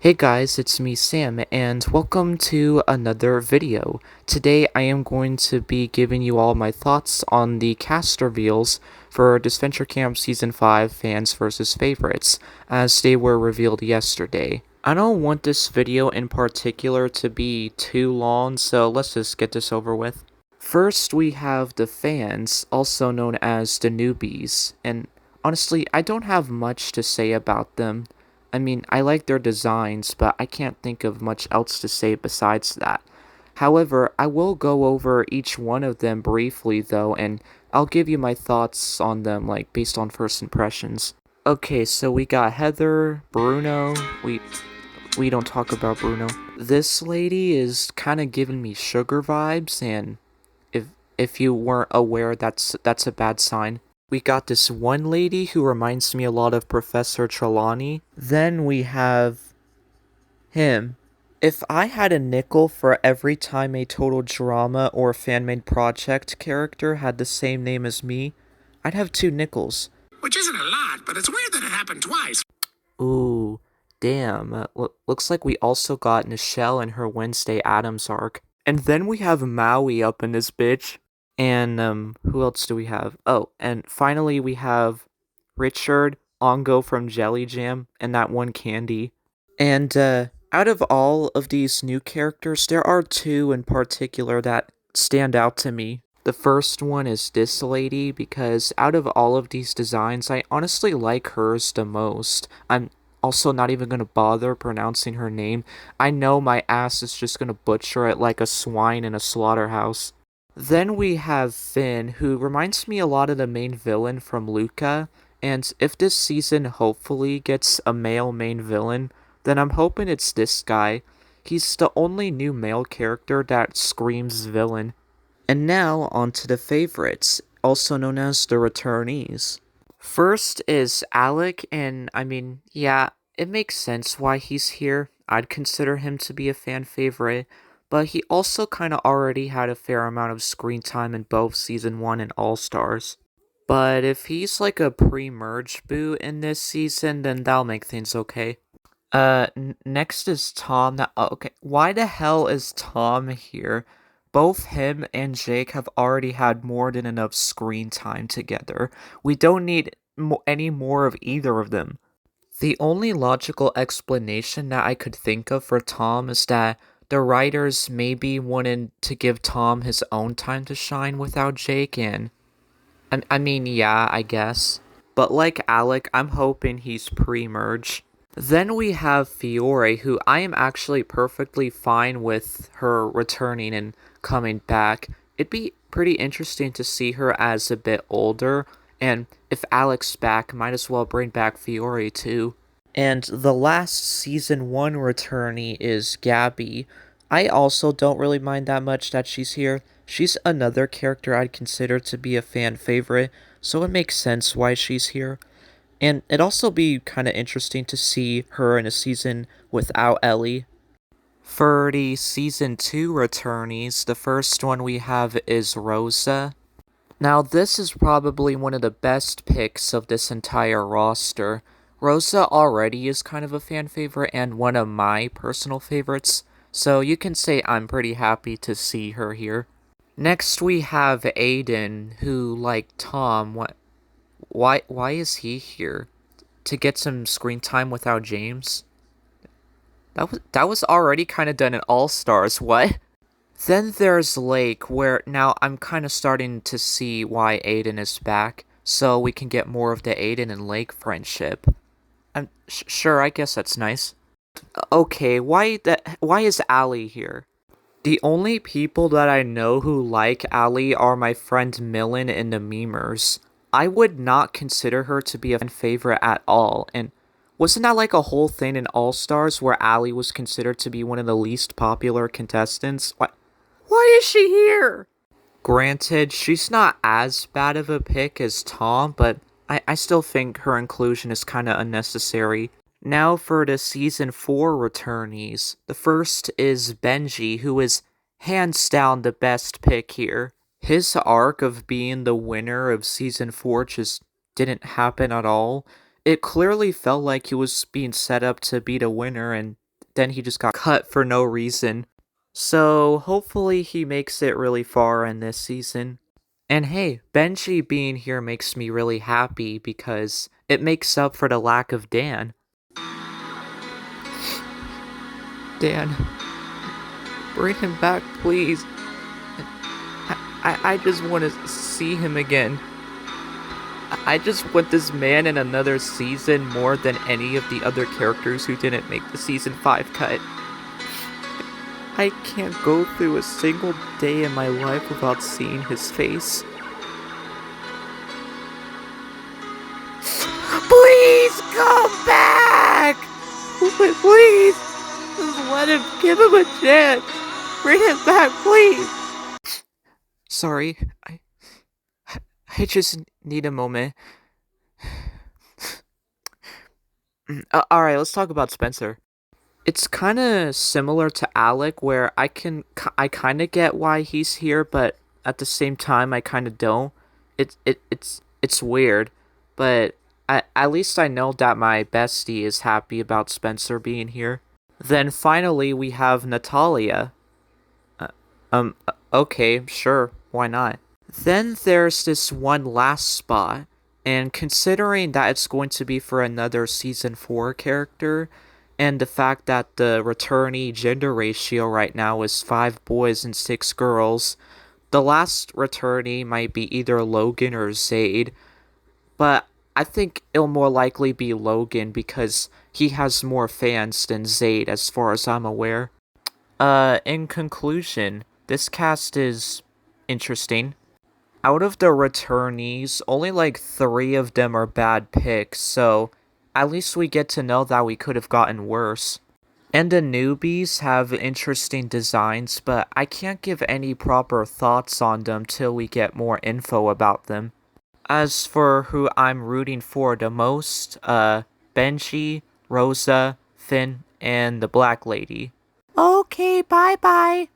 Hey guys, it's me Sam, and welcome to another video. Today I am going to be giving you all my thoughts on the cast reveals for Disventure Camp Season 5 Fans vs. Favorites, as they were revealed yesterday. I don't want this video in particular to be too long, so let's just get this over with. First we have the fans, also known as the newbies, and honestly I don't have much to say about them. I mean, I like their designs, but I can't think of much else to say besides that. However, I will go over each one of them briefly though, and I'll give you my thoughts on them, like, based on first impressions. Okay, so we got Heather, Bruno, we don't talk about Bruno. This lady is kind of giving me sugar vibes, and if if you weren't aware, that's a bad sign. We got this one lady who reminds me a lot of Professor Trelawney. Then we have him. If I had a nickel for every time a Total Drama or fan-made project character had the same name as me, I'd have 2 nickels. Which isn't a lot, but it's weird that it happened twice. Ooh, damn. Looks like we also got Nichelle in her Wednesday Addams arc. And then we have Maui up in this bitch. And, who else do we have? Oh, and finally we have Richard, Ongo from Jelly Jam, and that one Candy. And, out of all of these new characters, there are 2 in particular that stand out to me. The first one is this lady, because out of all of these designs, I honestly like hers the most. I'm also not even gonna bother pronouncing her name. I know my ass is just gonna butcher it like a swine in a slaughterhouse. Then we have Finn, who reminds me a lot of the main villain from Luca, and if this season hopefully gets a male main villain, then I'm hoping it's this guy. He's the only new male character that screams villain. And now on to the favorites, also known as the returnees. First is Alec, and I mean, yeah, it makes sense why he's here. I'd consider him to be a fan favorite, but he also kind of already had a fair amount of screen time in both Season 1 and All-Stars. But if he's like a pre-merge boo in this season, then that'll make things okay. Next is Tom. Okay, why the hell is Tom here? Both him and Jake have already had more than enough screen time together. We don't need any more of either of them. The only logical explanation that I could think of for Tom is that the writers maybe wanted to give Tom his own time to shine without Jake, and I mean, yeah, I guess. But like Alec, I'm hoping he's pre-merge. Then we have Fiore, who I am actually perfectly fine with her returning and coming back. It'd be pretty interesting to see her as a bit older, and if Alec's back, might as well bring back Fiore too. And the last Season 1 returnee is Gabby. I also don't really mind that much that she's here. She's another character I'd consider to be a fan favorite, so it makes sense why she's here. And it'd also be kind of interesting to see her in a season without Ellie. For the Season 2 returnees, the first one we have is Rosa. Now, this is probably one of the best picks of this entire roster. Rosa already is kind of a fan favorite and one of my personal favorites, so you can say I'm pretty happy to see her here. Next we have Aiden, who, like Tom, why is he here? To get some screen time without James? That was already kind of done in All Stars. What? Then there's Lake, where now I'm kind of starting to see why Aiden is back, so we can get more of the Aiden and Lake friendship. I'm sure, I guess that's nice. Okay, why is Allie here? The only people that I know who like Allie are my friend Millen and the memers. I would not consider her to be a fan favorite at all, and wasn't that like a whole thing in All Stars where Allie was considered to be one of the least popular contestants? Why is she here? Granted, she's not as bad of a pick as Tom, but I still think her inclusion is kinda unnecessary. Now for the Season 4 returnees. The first is Benji, who is hands down the best pick here. His arc of being the winner of Season 4 just didn't happen at all. It clearly felt like he was being set up to be the winner, and then he just got cut for no reason. So hopefully he makes it really far in this season. And hey, Benji being here makes me really happy because it makes up for the lack of Dan. Dan, bring him back, please. I just want to see him again. I just want this man in another season more than any of the other characters who didn't make the season 5 cut. I can't go through a single day in my life without seeing his face. Please come back! Please! Just let him, give him a chance! Bring him back, please! Sorry, I just need a moment. Alright, let's talk about Spencer. It's kind of similar to Alec, where I kind of get why he's here, but at the same time, I kind of don't. It's weird, but at least I know that my bestie is happy about Spencer being here. Then finally, we have Natalia. Okay, sure, why not? Then there's this one last spot, and considering that it's going to be for another season 4 character, and the fact that the returnee gender ratio right now is 5 boys and 6 girls, the last returnee might be either Logan or Zaid, but I think it'll more likely be Logan because he has more fans than Zaid as far as I'm aware. In conclusion, this cast is interesting. Out of the returnees, only like 3 of them are bad picks, so at least we get to know that we could have gotten worse. And the newbies have interesting designs, but I can't give any proper thoughts on them till we get more info about them. As for who I'm rooting for the most, Benji, Rosa, Finn, and the Black Lady. Okay, bye-bye.